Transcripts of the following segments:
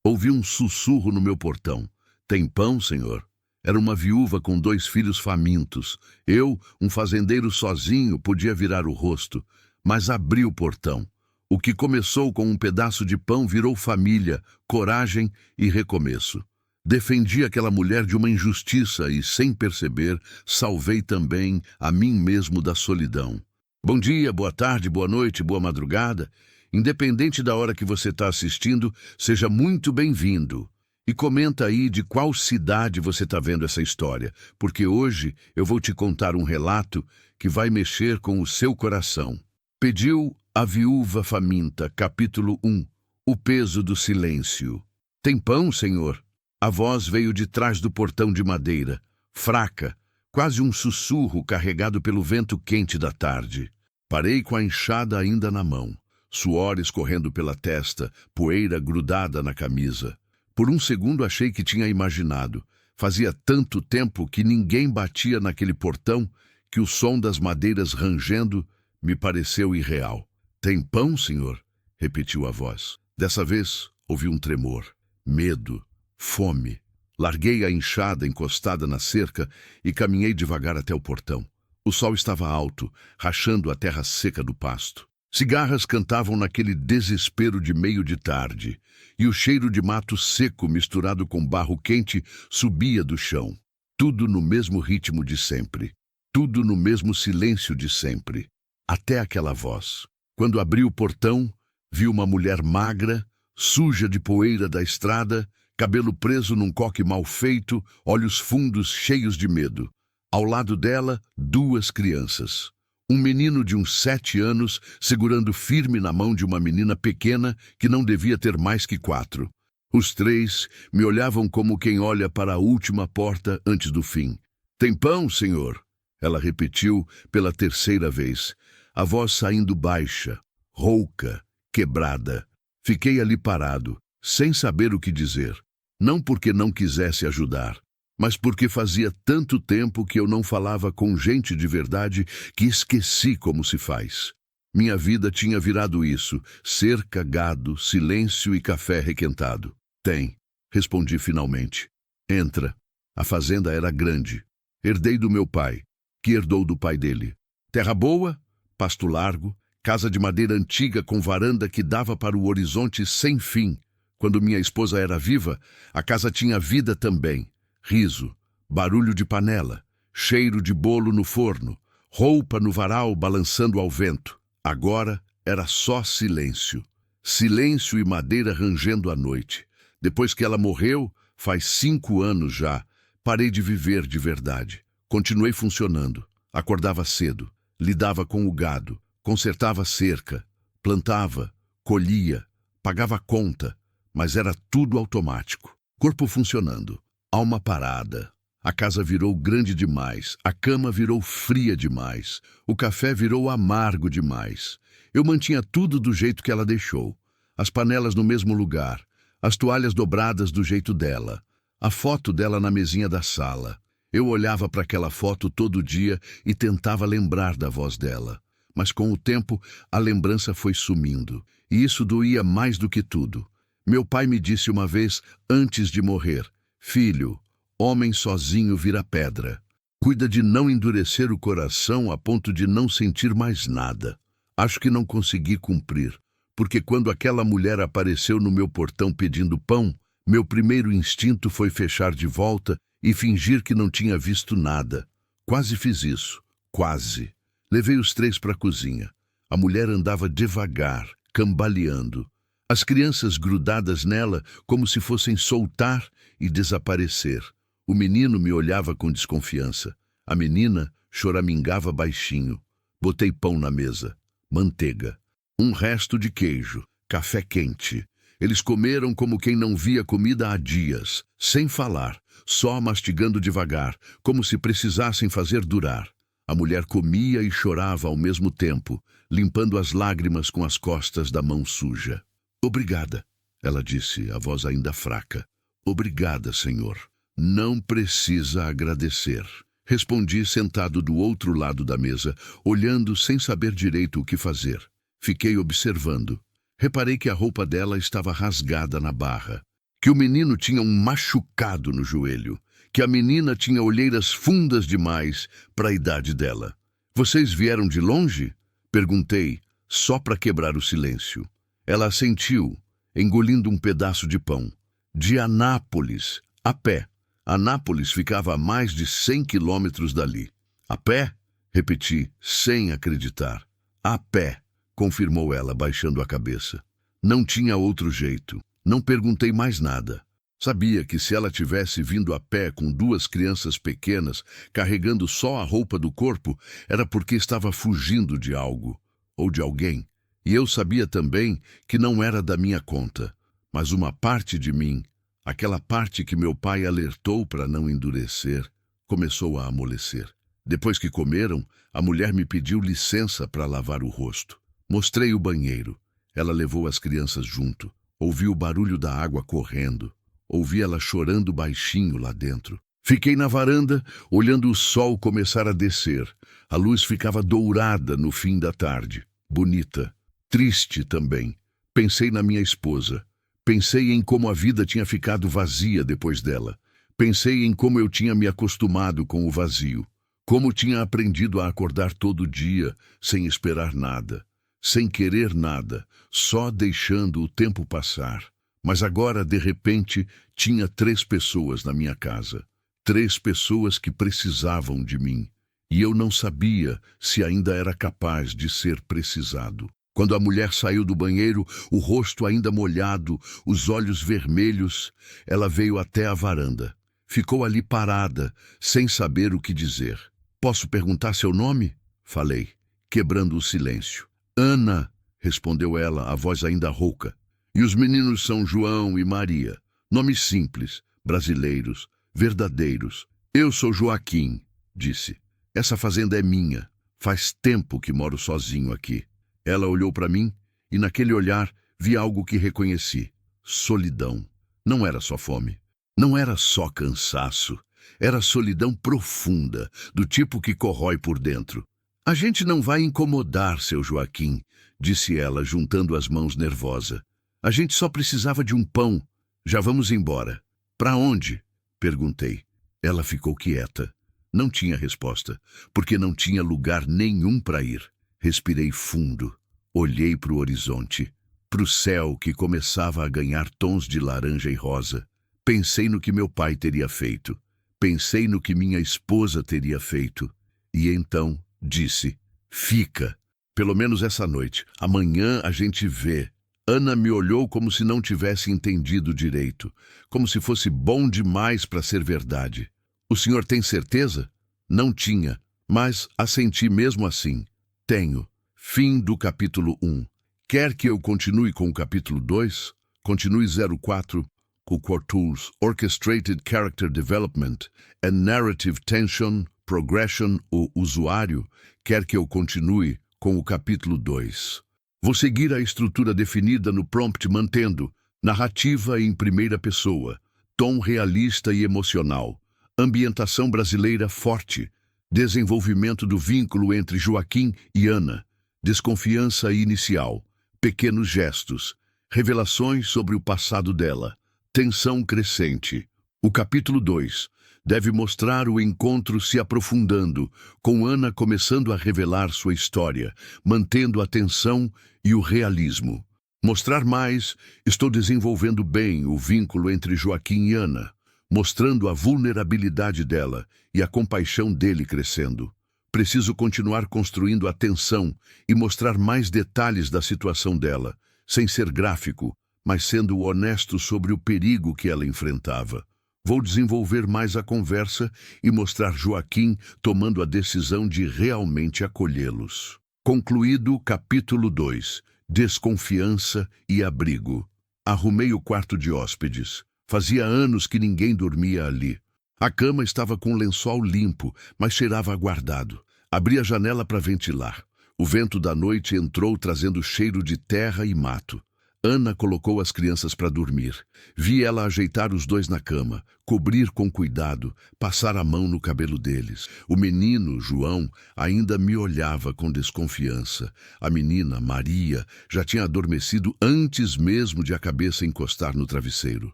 Ouvi um sussurro no meu portão. Tem pão, senhor? Era uma viúva com 2 filhos famintos. Eu, um fazendeiro sozinho, podia virar o rosto, mas abri o portão. O que começou com um pedaço de pão virou família, coragem e recomeço. Defendi aquela mulher de uma injustiça e, sem perceber, salvei também a mim mesmo da solidão. Bom dia, boa tarde, boa noite, boa madrugada. Independente da hora que você está assistindo, seja muito bem-vindo. E comenta aí de qual cidade você está vendo essa história, porque hoje eu vou te contar um relato que vai mexer com o seu coração. Pediu a viúva faminta, capítulo 1, o peso do silêncio. Tem pão, senhor? A voz veio de trás do portão de madeira, fraca, quase um sussurro carregado pelo vento quente da tarde. Parei com a enxada ainda na mão, suor escorrendo pela testa, poeira grudada na camisa. Por um segundo achei que tinha imaginado. Fazia tanto tempo que ninguém batia naquele portão que o som das madeiras rangendo me pareceu irreal. Tem pão, senhor? Repetiu a voz. Dessa vez ouvi um tremor, medo, fome. Larguei a enxada encostada na cerca e caminhei devagar até o portão. O sol estava alto, rachando a terra seca do pasto. Cigarras cantavam naquele desespero de meio de tarde, e o cheiro de mato seco misturado com barro quente subia do chão. Tudo no mesmo ritmo de sempre. Tudo no mesmo silêncio de sempre. Até aquela voz. Quando abri o portão, vi uma mulher magra, suja de poeira da estrada, cabelo preso num coque mal feito, olhos fundos cheios de medo. Ao lado dela, 2 crianças. Um menino de uns 7 anos segurando firme na mão de uma menina pequena que não devia ter mais que 4. Os 3 me olhavam como quem olha para a última porta antes do fim. Tem pão, senhor? Ela repetiu pela 3ª vez, a voz saindo baixa, rouca, quebrada. Fiquei ali parado, sem saber o que dizer. Não porque não quisesse ajudar, mas porque fazia tanto tempo que eu não falava com gente de verdade que esqueci como se faz. Minha vida tinha virado isso, cerca, gado, silêncio e café requentado. Tem, respondi finalmente. Entra. A fazenda era grande. Herdei do meu pai, que herdou do pai dele. Terra boa, pasto largo, casa de madeira antiga com varanda que dava para o horizonte sem fim. Quando minha esposa era viva, a casa tinha vida também. Riso, barulho de panela, cheiro de bolo no forno, roupa no varal balançando ao vento. Agora era só silêncio. Silêncio e madeira rangendo à noite. Depois que ela morreu, faz 5 anos já, parei de viver de verdade. Continuei funcionando. Acordava cedo, lidava com o gado, consertava cerca, plantava, colhia, pagava conta, mas era tudo automático. Corpo funcionando. Alma parada. A casa virou grande demais, a cama virou fria demais, o café virou amargo demais. Eu mantinha tudo do jeito que ela deixou. As panelas no mesmo lugar, as toalhas dobradas do jeito dela, a foto dela na mesinha da sala. Eu olhava para aquela foto todo dia e tentava lembrar da voz dela. Mas com o tempo, a lembrança foi sumindo, e isso doía mais do que tudo. Meu pai me disse uma vez, antes de morrer: filho, homem sozinho vira pedra. Cuida de não endurecer o coração a ponto de não sentir mais nada. Acho que não consegui cumprir, porque quando aquela mulher apareceu no meu portão pedindo pão, meu primeiro instinto foi fechar de volta e fingir que não tinha visto nada. Quase fiz isso, quase. Levei os 3 para a cozinha. A mulher andava devagar, cambaleando. As crianças grudadas nela como se fossem soltar e desaparecer. O menino me olhava com desconfiança. A menina choramingava baixinho. Botei pão na mesa, manteiga, um resto de queijo, café quente. Eles comeram como quem não via comida há dias, sem falar, só mastigando devagar, como se precisassem fazer durar. A mulher comia e chorava ao mesmo tempo, limpando as lágrimas com as costas da mão suja. Obrigada, ela disse, a voz ainda fraca. Obrigada, senhor. Não precisa agradecer. Respondi sentado do outro lado da mesa, olhando sem saber direito o que fazer. Fiquei observando. Reparei que a roupa dela estava rasgada na barra, que o menino tinha um machucado no joelho, que a menina tinha olheiras fundas demais para a idade dela. Vocês vieram de longe? Perguntei, só para quebrar o silêncio. Ela assentiu, engolindo um pedaço de pão. De Anápolis, a pé. Anápolis ficava a mais de 100 quilômetros dali. A pé? Repeti, sem acreditar. A pé, confirmou ela, baixando a cabeça. Não tinha outro jeito. Não perguntei mais nada. Sabia que se ela tivesse vindo a pé com 2 crianças pequenas, carregando só a roupa do corpo, era porque estava fugindo de algo, ou de alguém. E eu sabia também que não era da minha conta, mas uma parte de mim, aquela parte que meu pai alertou para não endurecer, começou a amolecer. Depois que comeram, a mulher me pediu licença para lavar o rosto. Mostrei o banheiro. Ela levou as crianças junto. Ouvi o barulho da água correndo. Ouvi ela chorando baixinho lá dentro. Fiquei na varanda, olhando o sol começar a descer. A luz ficava dourada no fim da tarde. Bonita. Triste também. Pensei na minha esposa. Pensei em como a vida tinha ficado vazia depois dela. Pensei em como eu tinha me acostumado com o vazio. Como tinha aprendido a acordar todo dia, sem esperar nada. Sem querer nada, só deixando o tempo passar. Mas agora, de repente, tinha 3 pessoas na minha casa. 3 pessoas que precisavam de mim. E eu não sabia se ainda era capaz de ser precisado. Quando a mulher saiu do banheiro, o rosto ainda molhado, os olhos vermelhos, ela veio até a varanda. Ficou ali parada, sem saber o que dizer. Posso perguntar seu nome? Falei, quebrando o silêncio. Ana, respondeu ela, a voz ainda rouca. E os meninos são João e Maria. Nomes simples, brasileiros, verdadeiros. Eu sou Joaquim, disse. Essa fazenda é minha. Faz tempo que moro sozinho aqui. Ela olhou para mim e naquele olhar vi algo que reconheci. Solidão. Não era só fome. Não era só cansaço. Era solidão profunda, do tipo que corrói por dentro. A gente não vai incomodar, seu Joaquim, disse ela, juntando as mãos nervosa. A gente só precisava de um pão. Já vamos embora. Para onde? Perguntei. Ela ficou quieta. Não tinha resposta, porque não tinha lugar nenhum para ir. Respirei fundo. Olhei para o horizonte, para o céu que começava a ganhar tons de laranja e rosa. Pensei no que meu pai teria feito. Pensei no que minha esposa teria feito. E então disse, fica, pelo menos essa noite. Amanhã a gente vê. Ana me olhou como se não tivesse entendido direito, como se fosse bom demais para ser verdade. O senhor tem certeza? Não tinha, mas assenti mesmo assim. Tenho. Fim do capítulo 1. Quer que eu continue com o capítulo 2? Continue 04, com Core Tools, Orchestrated Character Development and Narrative Tension, Progression, o usuário. Quer que eu continue com o capítulo 2. Vou seguir a estrutura definida no prompt mantendo narrativa em primeira pessoa, tom realista e emocional, ambientação brasileira forte, desenvolvimento do vínculo entre Joaquim e Ana, desconfiança inicial, pequenos gestos, revelações sobre o passado dela, tensão crescente. O capítulo 2 deve mostrar o encontro se aprofundando, com Ana começando a revelar sua história, mantendo a tensão e o realismo. Mostrar mais, estou desenvolvendo bem o vínculo entre Joaquim e Ana, mostrando a vulnerabilidade dela e a compaixão dele crescendo. Preciso continuar construindo a tensão e mostrar mais detalhes da situação dela, sem ser gráfico, mas sendo honesto sobre o perigo que ela enfrentava. Vou desenvolver mais a conversa e mostrar Joaquim tomando a decisão de realmente acolhê-los. Concluído o capítulo 2, Desconfiança e Abrigo. Arrumei o quarto de hóspedes. Fazia anos que ninguém dormia ali. A cama estava com o lençol limpo, mas cheirava aguardado. Abri a janela para ventilar. O vento da noite entrou trazendo cheiro de terra e mato. Ana colocou as crianças para dormir. Vi ela ajeitar os 2 na cama, cobrir com cuidado, passar a mão no cabelo deles. O menino, João, ainda me olhava com desconfiança. A menina, Maria, já tinha adormecido antes mesmo de a cabeça encostar no travesseiro.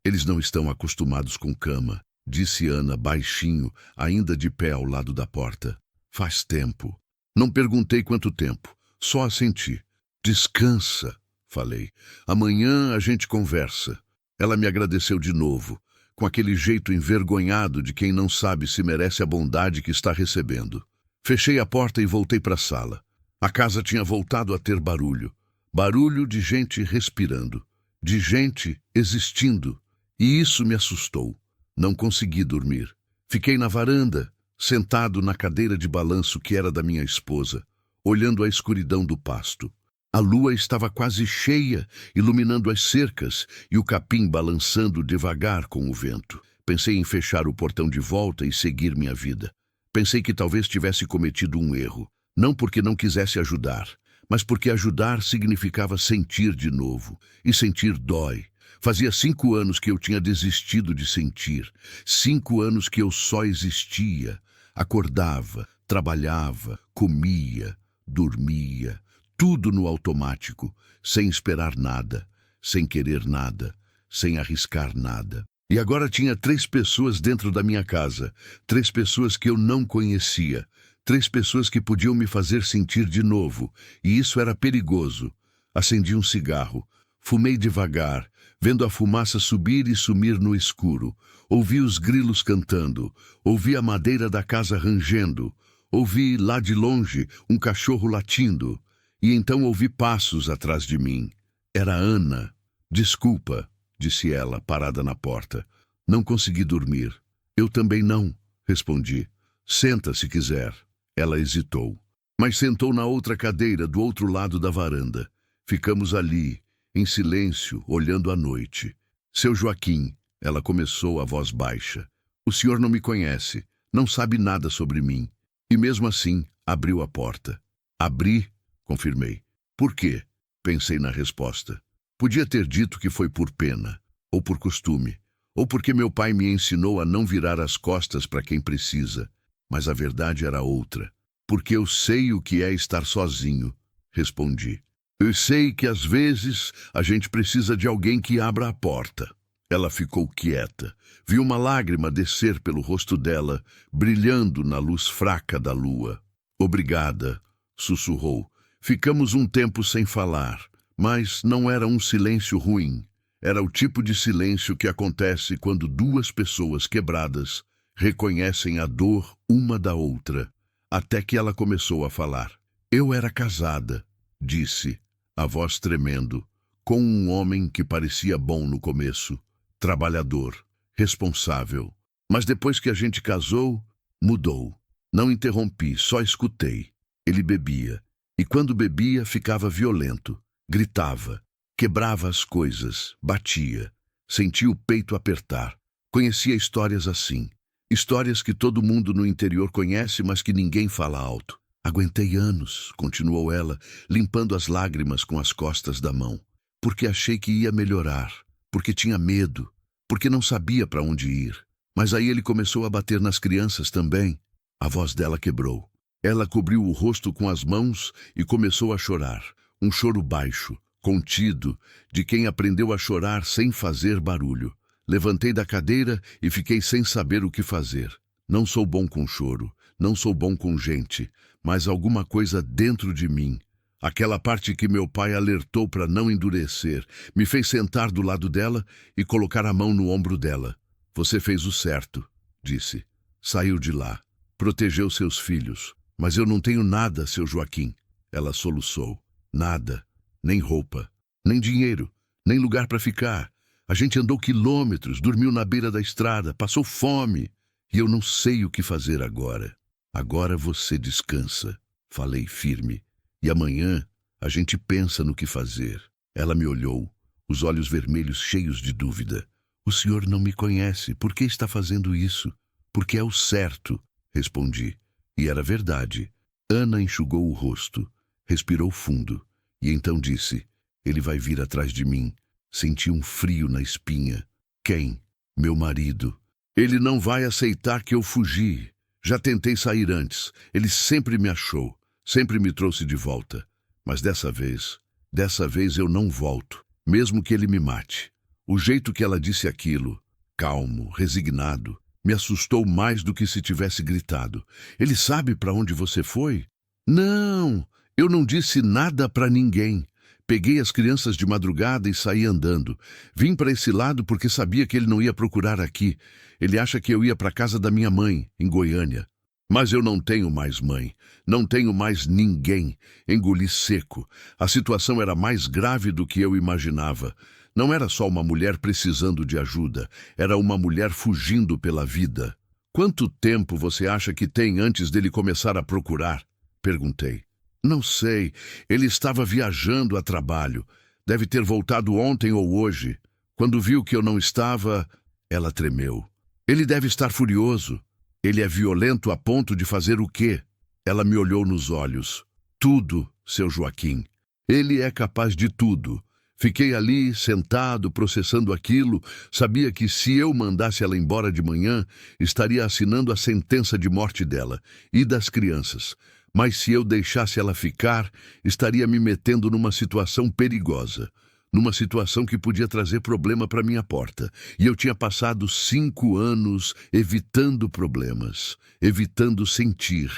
Eles não estão acostumados com cama, disse Ana baixinho, ainda de pé ao lado da porta. Faz tempo. Não perguntei quanto tempo, só assenti. Descansa, falei. Amanhã a gente conversa. Ela me agradeceu de novo, com aquele jeito envergonhado de quem não sabe se merece a bondade que está recebendo. Fechei a porta e voltei para a sala. A casa tinha voltado a ter barulho. Barulho de gente respirando, de gente existindo. E isso me assustou. Não consegui dormir. Fiquei na varanda, sentado na cadeira de balanço que era da minha esposa, olhando a escuridão do pasto. A lua estava quase cheia, iluminando as cercas e o capim balançando devagar com o vento. Pensei em fechar o portão de volta e seguir minha vida. Pensei que talvez tivesse cometido um erro, não porque não quisesse ajudar, mas porque ajudar significava sentir de novo, e sentir dói. Fazia 5 anos que eu tinha desistido de sentir, 5 anos que eu só existia, acordava, trabalhava, comia, dormia, tudo no automático, sem esperar nada, sem querer nada, sem arriscar nada. E agora tinha 3 pessoas dentro da minha casa, 3 pessoas que eu não conhecia, 3 pessoas que podiam me fazer sentir de novo, e isso era perigoso. Acendi um cigarro, fumei devagar, vendo a fumaça subir e sumir no escuro. Ouvi os grilos cantando, ouvi a madeira da casa rangendo, ouvi lá de longe um cachorro latindo, e então ouvi passos atrás de mim. Era Ana. Desculpa, disse ela, parada na porta. Não consegui dormir. Eu também não, respondi. Senta se quiser. Ela hesitou, mas sentou na outra cadeira do outro lado da varanda. Ficamos ali, em silêncio, olhando a noite. Seu Joaquim, ela começou a voz baixa. O senhor não me conhece, não sabe nada sobre mim. E mesmo assim, abriu a porta. Abri, confirmei. Por quê? Pensei na resposta. Podia ter dito que foi por pena, ou por costume, ou porque meu pai me ensinou a não virar as costas para quem precisa. Mas a verdade era outra. Porque eu sei o que é estar sozinho, respondi. Eu sei que às vezes a gente precisa de alguém que abra a porta. Ela ficou quieta. Vi uma lágrima descer pelo rosto dela, brilhando na luz fraca da lua. Obrigada, sussurrou. Ficamos um tempo sem falar, mas não era um silêncio ruim. Era o tipo de silêncio que acontece quando 2 pessoas quebradas reconhecem a dor uma da outra, até que ela começou a falar. Eu era casada, disse, a voz tremendo, com um homem que parecia bom no começo, trabalhador, responsável. Mas depois que a gente casou, mudou. Não interrompi, só escutei. Ele bebia, e quando bebia ficava violento, gritava, quebrava as coisas, batia, sentia o peito apertar. Conhecia histórias assim. Histórias que todo mundo no interior conhece, mas que ninguém fala alto. Aguentei anos, continuou ela, limpando as lágrimas com as costas da mão. Porque achei que ia melhorar, porque tinha medo, porque não sabia para onde ir. Mas aí ele começou a bater nas crianças também. A voz dela quebrou. Ela cobriu o rosto com as mãos e começou a chorar. Um choro baixo, contido, de quem aprendeu a chorar sem fazer barulho. Levantei da cadeira e fiquei sem saber o que fazer. Não sou bom com choro, não sou bom com gente, mas alguma coisa dentro de mim, aquela parte que meu pai alertou para não endurecer, me fez sentar do lado dela e colocar a mão no ombro dela. Você fez o certo, disse. Saiu de lá. Protegeu seus filhos. Mas eu não tenho nada, seu Joaquim. Ela soluçou. Nada. Nem roupa. Nem dinheiro. Nem lugar para ficar. A gente andou quilômetros, dormiu na beira da estrada, passou fome. E eu não sei o que fazer agora. Agora você descansa, falei firme. E amanhã a gente pensa no que fazer. Ela me olhou, os olhos vermelhos cheios de dúvida. O senhor não me conhece, por que está fazendo isso? Porque é o certo, respondi. E era verdade. Ana enxugou o rosto, respirou fundo, e então disse, ele vai vir atrás de mim. Senti um frio na espinha. Quem? Meu marido. Ele não vai aceitar que eu fugi. Já tentei sair antes. Ele sempre me achou. Sempre me trouxe de volta. Mas dessa vez eu não volto. Mesmo que ele me mate. O jeito que ela disse aquilo, calmo, resignado, me assustou mais do que se tivesse gritado. Ele sabe para onde você foi? Não, eu não disse nada para ninguém. Peguei as crianças de madrugada e saí andando. Vim para esse lado porque sabia que ele não ia procurar aqui. Ele acha que eu ia para a casa da minha mãe, em Goiânia. Mas eu não tenho mais mãe, não tenho mais ninguém. Engoli seco. A situação era mais grave do que eu imaginava. Não era só uma mulher precisando de ajuda, era uma mulher fugindo pela vida. Quanto tempo você acha que tem antes dele começar a procurar? Perguntei. Não sei, ele estava viajando a trabalho. Deve ter voltado ontem ou hoje. Quando viu que eu não estava, ela tremeu. Ele deve estar furioso. Ele é violento a ponto de fazer o quê? Ela me olhou nos olhos. Tudo, seu Joaquim. Ele é capaz de tudo. Fiquei ali, sentado, processando aquilo. Sabia que se eu mandasse ela embora de manhã, estaria assinando a sentença de morte dela e das crianças. Mas se eu deixasse ela ficar, estaria me metendo numa situação perigosa. Numa situação que podia trazer problema para minha porta. E eu tinha passado 5 anos evitando problemas, evitando sentir,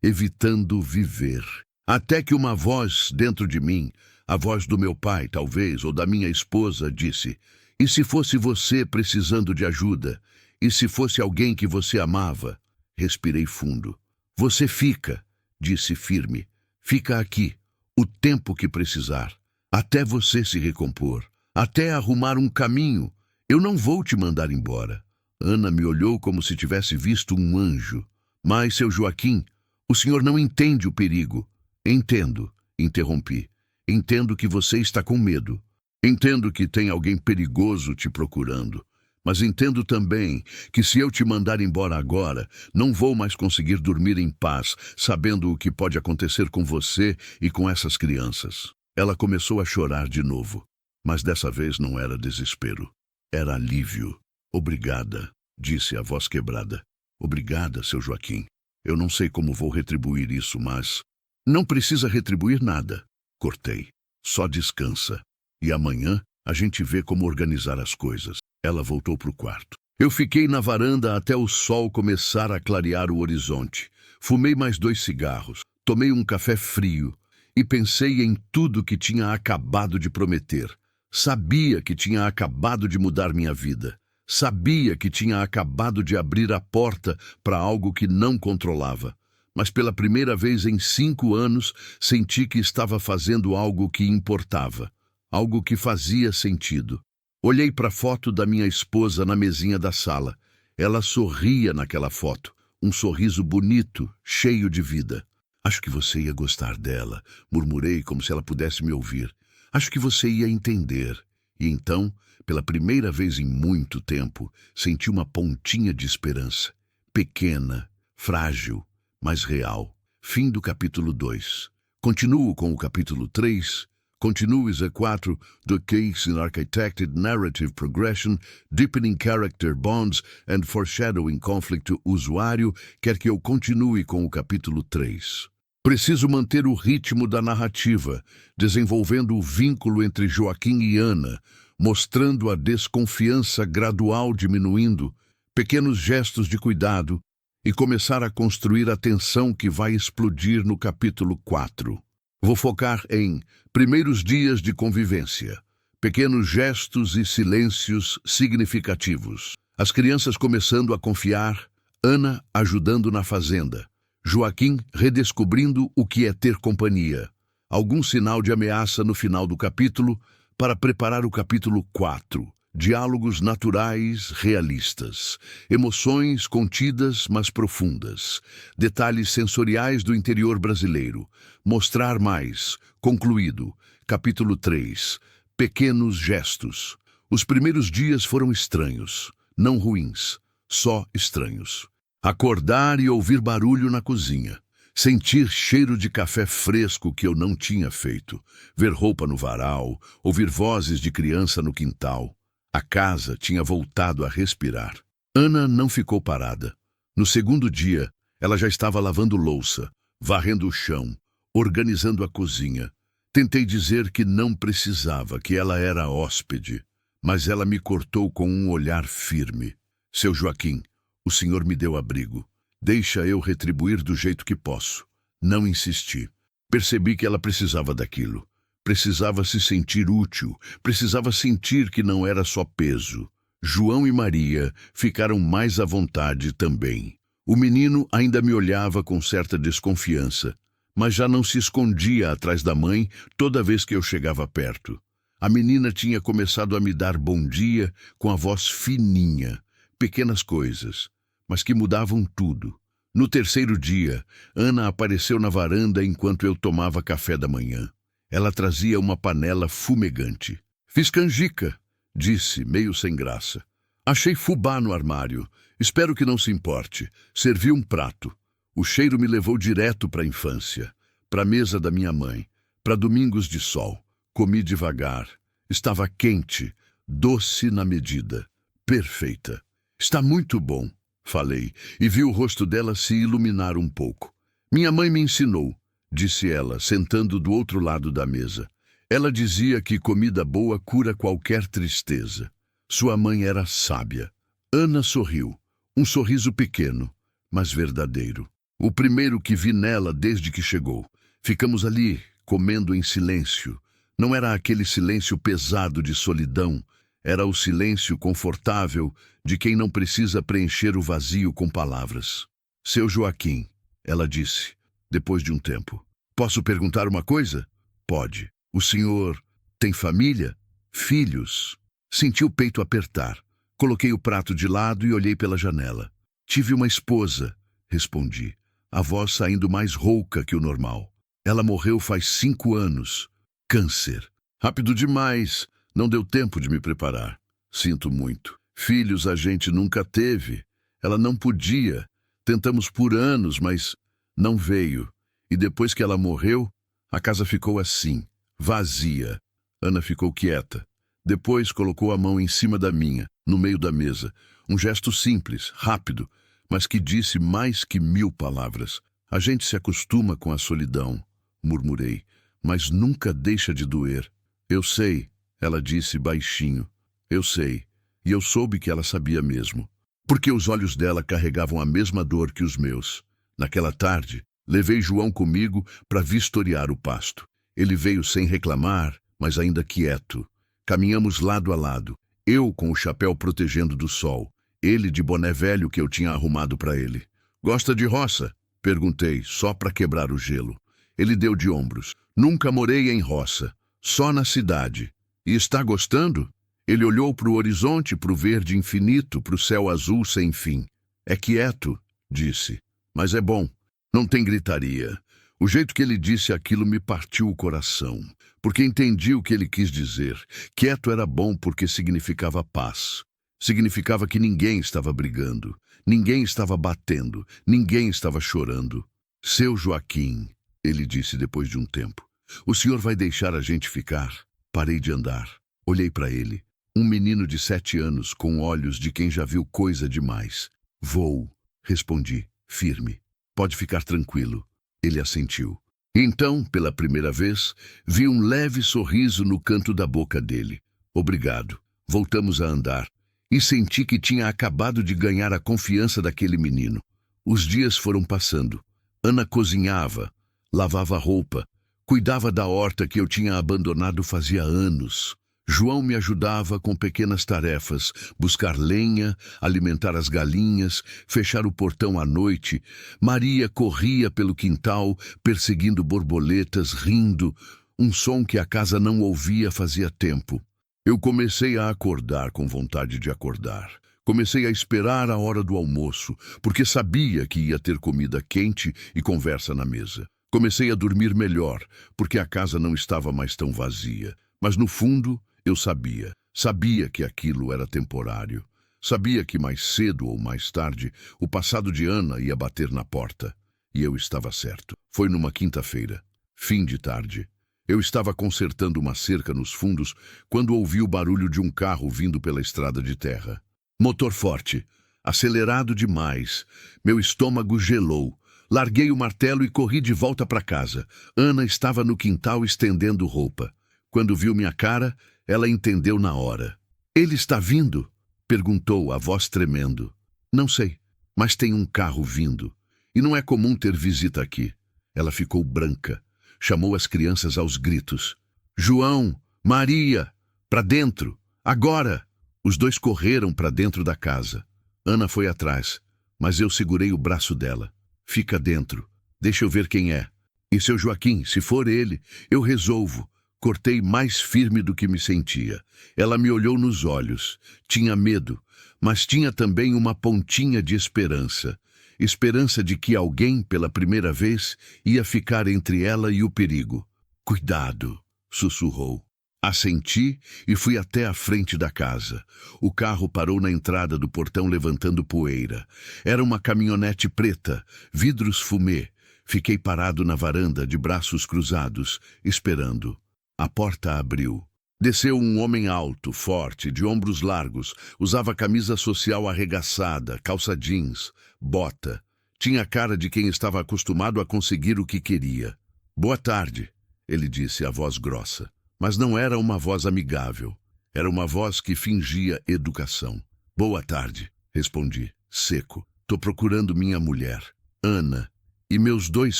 evitando viver. Até que uma voz dentro de mim, a voz do meu pai, talvez, ou da minha esposa, disse: e se fosse você precisando de ajuda? E se fosse alguém que você amava? Respirei fundo. Você fica, disse firme. Fica aqui, o tempo que precisar. Até você se recompor, até arrumar um caminho. Eu não vou te mandar embora. Ana me olhou como se tivesse visto um anjo. Mas, seu Joaquim, o senhor não entende o perigo. Entendo, interrompi. Entendo que você está com medo. Entendo que tem alguém perigoso te procurando. Mas entendo também que se eu te mandar embora agora, não vou mais conseguir dormir em paz, sabendo o que pode acontecer com você e com essas crianças. Ela começou a chorar de novo, mas dessa vez não era desespero. Era alívio. Obrigada, disse a voz quebrada. Obrigada, seu Joaquim. Eu não sei como vou retribuir isso, mas... Não precisa retribuir nada. Cortei. Só descansa. E amanhã a gente vê como organizar as coisas. Ela voltou para o quarto. Eu fiquei na varanda até o sol começar a clarear o horizonte. Fumei mais 2 cigarros. Tomei um café frio. E pensei em tudo que tinha acabado de prometer. Sabia que tinha acabado de mudar minha vida. Sabia que tinha acabado de abrir a porta para algo que não controlava. Mas pela primeira vez em 5 anos, senti que estava fazendo algo que importava. Algo que fazia sentido. Olhei para a foto da minha esposa na mesinha da sala. Ela sorria naquela foto. Um sorriso bonito, cheio de vida. Acho que você ia gostar dela, murmurei como se ela pudesse me ouvir. Acho que você ia entender. E então, pela primeira vez em muito tempo, senti uma pontinha de esperança. Pequena, frágil, mas real. Fim do capítulo 2. Continuo com o capítulo 3. Continuo Zé 4, The Case in Architected Narrative Progression, Deepening Character Bonds and Foreshadowing Conflict. O usuário quer que eu continue com o capítulo 3. Preciso manter o ritmo da narrativa, desenvolvendo o vínculo entre Joaquim e Ana, mostrando a desconfiança gradual diminuindo, pequenos gestos de cuidado, e começar a construir a tensão que vai explodir no capítulo 4. Vou focar em primeiros dias de convivência, pequenos gestos e silêncios significativos. As crianças começando a confiar, Ana ajudando na fazenda. Joaquim redescobrindo o que é ter companhia. Algum sinal de ameaça no final do capítulo para preparar o capítulo 4. Diálogos naturais, realistas. Emoções contidas, mas profundas. Detalhes sensoriais do interior brasileiro. Mostrar mais. Concluído. Capítulo 3. Pequenos gestos. Os primeiros dias foram estranhos. Não ruins. Só estranhos. Acordar e ouvir barulho na cozinha. Sentir cheiro de café fresco que eu não tinha feito. Ver roupa no varal. Ouvir vozes de criança no quintal. A casa tinha voltado a respirar. Ana não ficou parada. No segundo dia, ela já estava lavando louça, varrendo o chão, organizando a cozinha. Tentei dizer que não precisava, que ela era hóspede. mas ela me cortou com um olhar firme. Seu Joaquim, o senhor me deu abrigo. Deixa eu retribuir do jeito que posso. Não insisti. Percebi que ela precisava daquilo. Precisava se sentir útil. Precisava sentir que não era só peso. João e Maria ficaram mais à vontade também. O menino ainda me olhava com certa desconfiança, mas já não se escondia atrás da mãe toda vez que eu chegava perto. A menina tinha começado a me dar bom dia com a voz fininha, pequenas coisas, mas que mudavam tudo. No terceiro dia, Ana apareceu na varanda enquanto eu tomava café da manhã. Ela trazia uma panela fumegante. Fiz canjica, disse, meio sem graça. Achei fubá no armário. Espero que não se importe. Servi um prato. O cheiro me levou direto para a infância, para a mesa da minha mãe, para domingos de sol. Comi devagar. Estava quente, doce na medida, perfeita. Está muito bom, falei, e vi o rosto dela se iluminar um pouco. Minha mãe me ensinou, disse ela, sentando do outro lado da mesa. Ela dizia que comida boa cura qualquer tristeza. Sua mãe era sábia. Ana sorriu, um sorriso pequeno, mas verdadeiro. O primeiro que vi nela desde que chegou. Ficamos ali, comendo em silêncio. Não era aquele silêncio pesado de solidão, era o silêncio confortável de quem não precisa preencher o vazio com palavras. Seu Joaquim, ela disse, depois de um tempo. Posso perguntar uma coisa? Pode. O senhor tem família? Filhos? Senti o peito apertar. Coloquei o prato de lado e olhei pela janela. Tive uma esposa, respondi, a voz saindo mais rouca que o normal. Ela morreu faz 5 anos. Câncer. Rápido demais. Não deu tempo de me preparar. Sinto muito. Filhos a gente nunca teve. Ela não podia. Tentamos por anos, mas não veio. E depois que ela morreu, a casa ficou assim, vazia. Ana ficou quieta. Depois colocou a mão em cima da minha, no meio da mesa. Um gesto simples, rápido, mas que disse mais que 1000 palavras. A gente se acostuma com a solidão, murmurei. Mas nunca deixa de doer. Eu sei, ela disse baixinho. Eu sei. E eu soube que ela sabia mesmo. Porque os olhos dela carregavam a mesma dor que os meus. Naquela tarde, levei João comigo para vistoriar o pasto. Ele veio sem reclamar, mas ainda quieto. Caminhamos lado a lado. Eu com o chapéu protegendo do sol. Ele de boné velho que eu tinha arrumado para ele. Gosta de roça? Perguntei, só para quebrar o gelo. Ele deu de ombros. Nunca morei em roça, só na cidade. E está gostando? Ele olhou para o horizonte, para o verde infinito, para o céu azul sem fim. É quieto, disse, mas é bom. Não tem gritaria. O jeito que ele disse aquilo me partiu o coração, porque entendi o que ele quis dizer. Quieto era bom porque significava paz. Significava que ninguém estava brigando, ninguém estava batendo, ninguém estava chorando. Seu Joaquim, ele disse depois de um tempo. O senhor vai deixar a gente ficar? Parei de andar. Olhei para ele. Um menino de 7 anos com olhos de quem já viu coisa demais. Vou, respondi, firme. Pode ficar tranquilo. Ele assentiu. Então, pela primeira vez, vi um leve sorriso no canto da boca dele. Obrigado. Voltamos a andar. E senti que tinha acabado de ganhar a confiança daquele menino. Os dias foram passando. Ana cozinhava, lavava roupa, cuidava da horta que eu tinha abandonado fazia anos. João me ajudava com pequenas tarefas, buscar lenha, alimentar as galinhas, fechar o portão à noite. Maria corria pelo quintal, perseguindo borboletas, rindo, um som que a casa não ouvia fazia tempo. Eu comecei a acordar com vontade de acordar. Comecei a esperar a hora do almoço, porque sabia que ia ter comida quente e conversa na mesa. Comecei a dormir melhor, porque a casa não estava mais tão vazia. Mas no fundo, eu sabia que aquilo era temporário. Sabia que mais cedo ou mais tarde, o passado de Ana ia bater na porta. E eu estava certo. Foi numa quinta-feira, fim de tarde. Eu estava consertando uma cerca nos fundos quando ouvi o barulho de um carro vindo pela estrada de terra. Motor forte, acelerado demais. Meu estômago gelou. Larguei o martelo e corri de volta para casa. Ana estava no quintal estendendo roupa. Quando viu minha cara, ela entendeu na hora. Ele está vindo? Perguntou, a voz tremendo. Não sei, mas tem um carro vindo. E não é comum ter visita aqui. Ela ficou branca. Chamou as crianças aos gritos. João, Maria, para dentro, agora! Os dois correram para dentro da casa. Ana foi atrás, mas eu segurei o braço dela. Fica dentro, deixa eu ver quem é. E seu Joaquim, se for ele, eu resolvo. Cortei mais firme do que me sentia. Ela me olhou nos olhos. Tinha medo, mas tinha também uma pontinha de esperança. Esperança de que alguém, pela primeira vez, ia ficar entre ela e o perigo. Cuidado, sussurrou. Assenti e fui até a frente da casa. O carro parou na entrada do portão levantando poeira. Era uma caminhonete preta, vidros fumê. Fiquei parado na varanda, de braços cruzados, esperando. A porta abriu. Desceu um homem alto, forte, de ombros largos. Usava camisa social arregaçada, calça jeans, bota. Tinha a cara de quem estava acostumado a conseguir o que queria. Boa tarde, ele disse, a voz grossa. Mas não era uma voz amigável. Era uma voz que fingia educação. Boa tarde, respondi, seco. Tô procurando minha mulher, Ana, e meus 2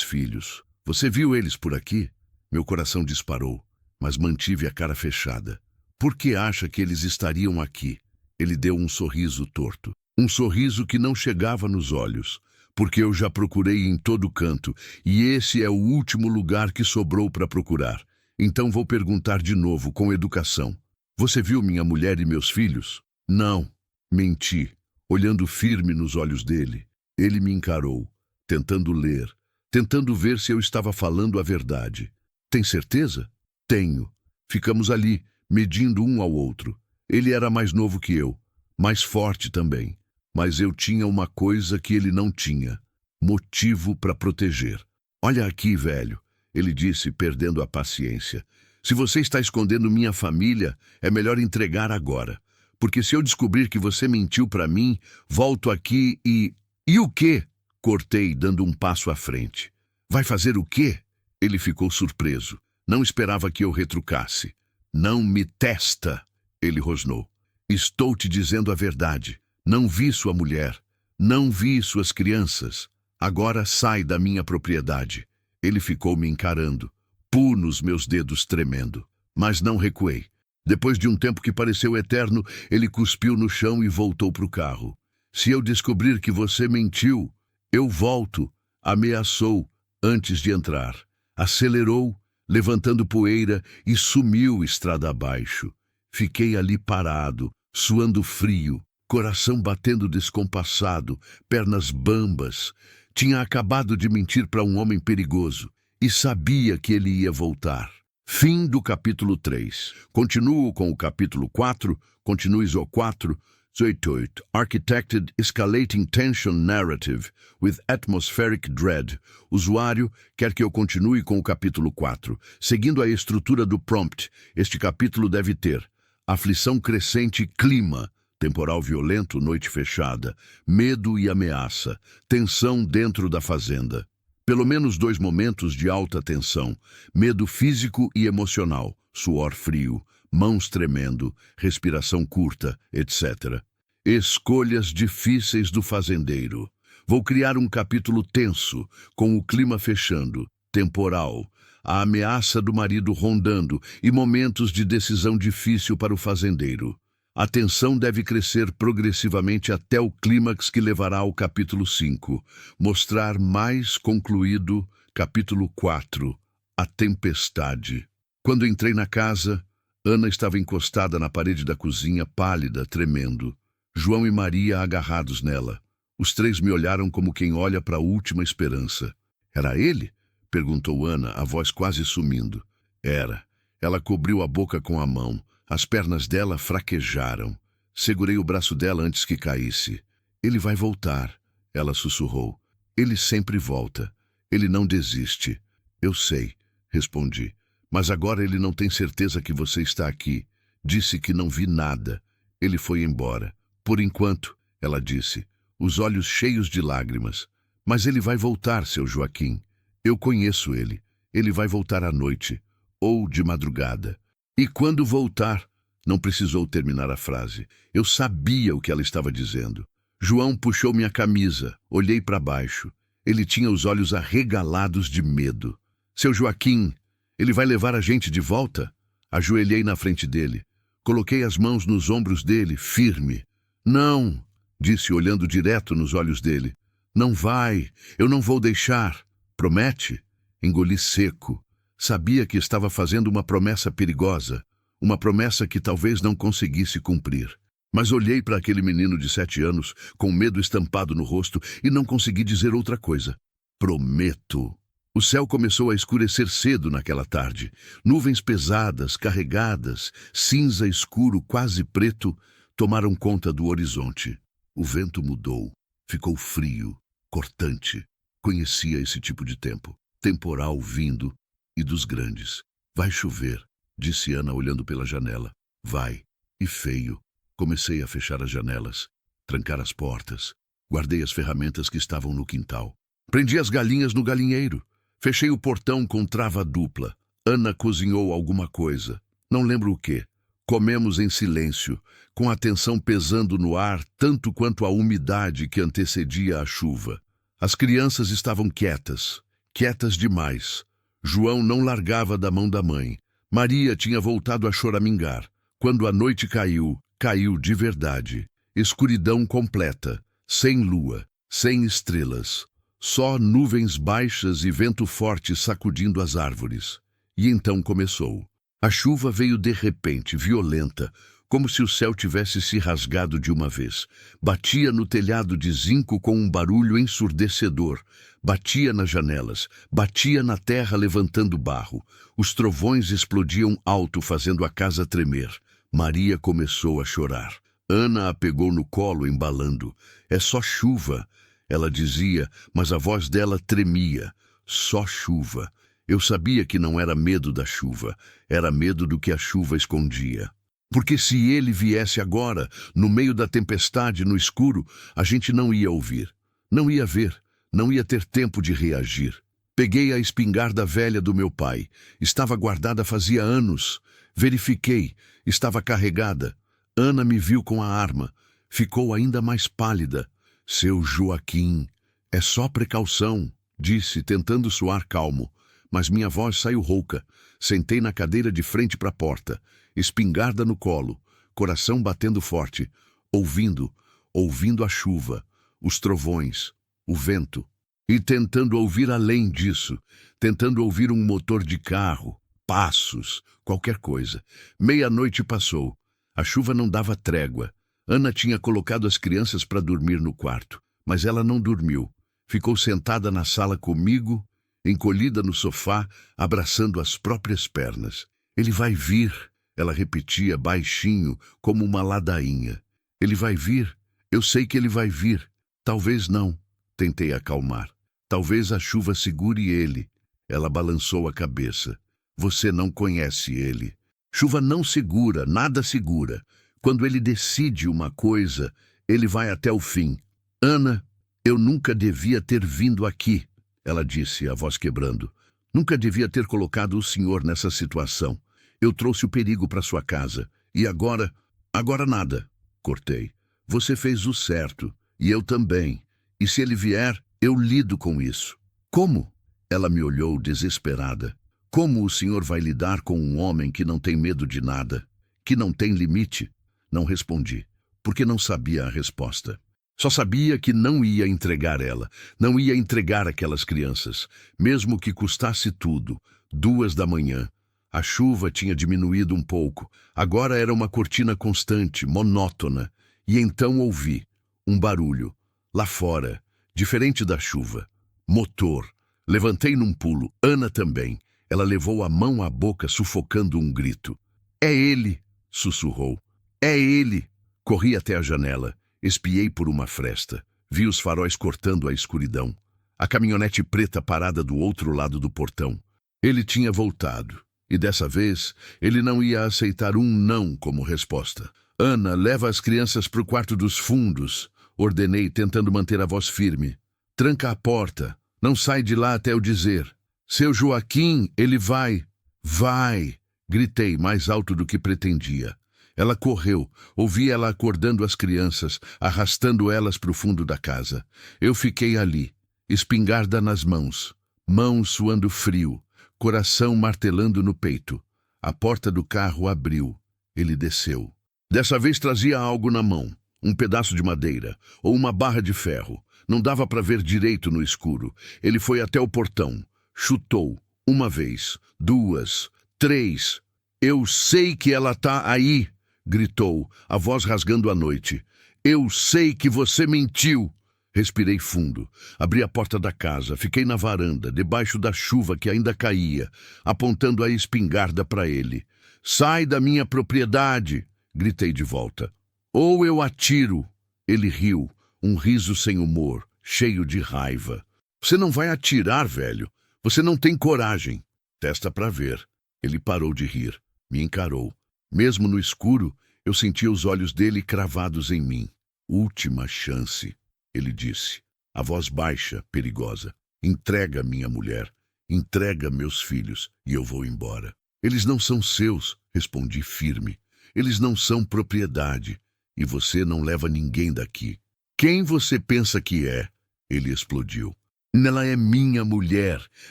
filhos. Você viu eles por aqui? Meu coração disparou, mas mantive a cara fechada. Por que acha que eles estariam aqui? Ele deu um sorriso torto. Um sorriso que não chegava nos olhos. Porque eu já procurei em todo canto, e esse é o último lugar que sobrou para procurar. Então vou perguntar de novo, com educação. Você viu minha mulher e meus filhos? Não. Menti, olhando firme nos olhos dele. Ele me encarou, tentando ler, tentando ver se eu estava falando a verdade. Tem certeza? Tenho. Ficamos ali, medindo um ao outro. Ele era mais novo que eu, mais forte também. Mas eu tinha uma coisa que ele não tinha. Motivo para proteger. Olha aqui, velho. Ele disse, perdendo a paciência. Se você está escondendo minha família, é melhor entregar agora. Porque se eu descobrir que você mentiu para mim, volto aqui e... E o quê? Cortei, dando um passo à frente. Vai fazer o quê? Ele ficou surpreso. Não esperava que eu retrucasse. Não me testa, ele rosnou. Estou te dizendo a verdade. Não vi sua mulher. Não vi suas crianças. Agora sai da minha propriedade. Ele ficou me encarando, pu nos meus dedos tremendo, mas não recuei. Depois de um tempo que pareceu eterno, ele cuspiu no chão e voltou para o carro. Se eu descobrir que você mentiu, eu volto, ameaçou antes de entrar. Acelerou, levantando poeira e sumiu estrada abaixo. Fiquei ali parado, suando frio, coração batendo descompassado, pernas bambas. Tinha acabado de mentir para um homem perigoso e sabia que ele ia voltar. Fim do capítulo 3. Continuo com o capítulo 4. Continues o 4. 18. Architected Escalating Tension Narrative with Atmospheric Dread. Usuário quer que eu continue com o capítulo 4. Seguindo a estrutura do prompt, este capítulo deve ter aflição crescente, clima, temporal violento, noite fechada, medo e ameaça, tensão dentro da fazenda. Pelo menos 2 momentos de alta tensão, medo físico e emocional, suor frio, mãos tremendo, respiração curta, etc. Escolhas difíceis do fazendeiro. Vou criar um capítulo tenso, com o clima fechando, temporal, a ameaça do marido rondando e momentos de decisão difícil para o fazendeiro. A tensão deve crescer progressivamente até o clímax que levará ao capítulo 5. Mostrar mais concluído, capítulo 4. A tempestade. Quando entrei na casa, Ana estava encostada na parede da cozinha, pálida, tremendo. João e Maria agarrados nela. Os 3 me olharam como quem olha para a última esperança. Era ele? Perguntou Ana, a voz quase sumindo. Era. Ela cobriu a boca com a mão. As pernas dela fraquejaram. Segurei o braço dela antes que caísse. Ele vai voltar, ela sussurrou. Ele sempre volta. Ele não desiste. Eu sei, respondi. Mas agora ele não tem certeza que você está aqui. Disse que não vi nada. Ele foi embora. Por enquanto, ela disse, os olhos cheios de lágrimas. Mas ele vai voltar, seu Joaquim. Eu conheço ele. Ele vai voltar à noite. Ou de madrugada. E quando voltar, Não precisou terminar a frase. Eu sabia o que ela estava dizendo. João puxou minha camisa. Olhei para baixo. Ele tinha os olhos arregalados de medo. Seu Joaquim, ele vai levar a gente de volta? Ajoelhei na frente dele. Coloquei as mãos nos ombros dele, firme. Não, disse olhando direto nos olhos dele. Não vai, eu não vou deixar. Promete? Engoli seco. Sabia que estava fazendo uma promessa perigosa. Uma promessa que talvez não conseguisse cumprir. Mas olhei para aquele menino de 7 anos, com medo estampado no rosto, e não consegui dizer outra coisa. Prometo. O céu começou a escurecer cedo naquela tarde. Nuvens pesadas, carregadas, cinza escuro, quase preto, tomaram conta do horizonte. O vento mudou. Ficou frio, cortante. Conhecia esse tipo de tempo. Temporal vindo e dos grandes. Vai chover, disse Ana olhando pela janela. Vai. E feio. Comecei a fechar as janelas, trancar as portas. Guardei as ferramentas que estavam no quintal. Prendi as galinhas no galinheiro. Fechei o portão com trava dupla. Ana cozinhou alguma coisa. Não lembro o quê. Comemos em silêncio, com a tensão pesando no ar tanto quanto a umidade que antecedia a chuva. As crianças estavam quietas, quietas demais. João não largava da mão da mãe. Maria tinha voltado a choramingar. Quando a noite caiu, caiu de verdade. Escuridão completa, sem lua, sem estrelas. Só nuvens baixas e vento forte sacudindo as árvores. E então começou. A chuva veio de repente, violenta, como se o céu tivesse se rasgado de uma vez. Batia no telhado de zinco com um barulho ensurdecedor. Batia nas janelas, batia na terra levantando barro. Os trovões explodiam alto, fazendo a casa tremer. Maria começou a chorar. Ana a pegou no colo, embalando. É só chuva, ela dizia, mas a voz dela tremia. Só chuva. Eu sabia que não era medo da chuva, era medo do que a chuva escondia. Porque se ele viesse agora, no meio da tempestade, no escuro, a gente não ia ouvir, não ia ver, não ia ter tempo de reagir. Peguei a espingarda velha do meu pai. Estava guardada fazia anos. Verifiquei, estava carregada. Ana me viu com a arma. Ficou ainda mais pálida. Seu Joaquim, é só precaução, disse, tentando soar calmo. Mas minha voz saiu rouca. Sentei na cadeira de frente para a porta, espingarda no colo, coração batendo forte, ouvindo a chuva, os trovões, o vento, e tentando ouvir além disso, tentando ouvir um motor de carro, passos, qualquer coisa. Meia-noite passou. A chuva não dava trégua. Ana tinha colocado as crianças para dormir no quarto, mas ela não dormiu. Ficou sentada na sala comigo, encolhida no sofá, abraçando as próprias pernas. Ele vai vir, ela repetia baixinho, como uma ladainha. Ele vai vir, eu sei que ele vai vir. Talvez não, tentei acalmar. Talvez a chuva segure ele. Ela balançou a cabeça. Você não conhece ele. Chuva não segura, nada segura. Quando ele decide uma coisa, ele vai até o fim. Ana, eu nunca devia ter vindo aqui. Ela disse, a voz quebrando. Nunca devia ter colocado o senhor nessa situação. Eu trouxe o perigo para sua casa. E agora? Agora nada. Cortei. Você fez o certo. E eu também. E se ele vier, eu lido com isso. Como? Ela me olhou desesperada. Como o senhor vai lidar com um homem que não tem medo de nada? Que não tem limite? Não respondi, porque não sabia a resposta. Só sabia que não ia entregar ela, não ia entregar aquelas crianças, mesmo que custasse tudo. 2 da manhã. A chuva tinha diminuído um pouco. Agora era uma cortina constante, monótona. E então ouvi um barulho, lá fora, diferente da chuva. Motor. Levantei num pulo. Ana também. Ela levou a mão à boca, sufocando um grito. É ele! Sussurrou. É ele! Corri até a janela. Espiei por uma fresta. Vi os faróis cortando a escuridão. A caminhonete preta parada do outro lado do portão. Ele tinha voltado. E dessa vez, ele não ia aceitar um não como resposta. Ana, leva as crianças para o quarto dos fundos. Ordenei, tentando manter a voz firme. Tranca a porta. Não sai de lá até eu dizer. Seu Joaquim, ele vai. Vai! Gritei mais alto do que pretendia. Ela correu, ouvi ela acordando as crianças, arrastando elas para o fundo da casa. Eu fiquei ali, espingarda nas mãos, mãos suando frio, coração martelando no peito. A porta do carro abriu. Ele desceu. Dessa vez trazia algo na mão, um pedaço de madeira ou uma barra de ferro. Não dava para ver direito no escuro. Ele foi até o portão, chutou, uma vez, duas, três. Eu sei que ela tá aí, gritou, a voz rasgando a noite. Eu sei que você mentiu. Respirei fundo. Abri a porta da casa, fiquei na varanda, debaixo da chuva que ainda caía, apontando a espingarda para ele. Sai da minha propriedade, gritei de volta. Ou eu atiro. Ele riu, um riso sem humor, cheio de raiva. Você não vai atirar, velho. Você não tem coragem. Testa para ver. Ele parou de rir, me encarou. Mesmo no escuro, eu sentia os olhos dele cravados em mim. Última chance, ele disse, a voz baixa, perigosa. Entrega minha mulher, entrega meus filhos e eu vou embora. Eles não são seus, respondi firme. Eles não são propriedade e você não leva ninguém daqui. Quem você pensa que é? Ele explodiu. Ela é minha mulher,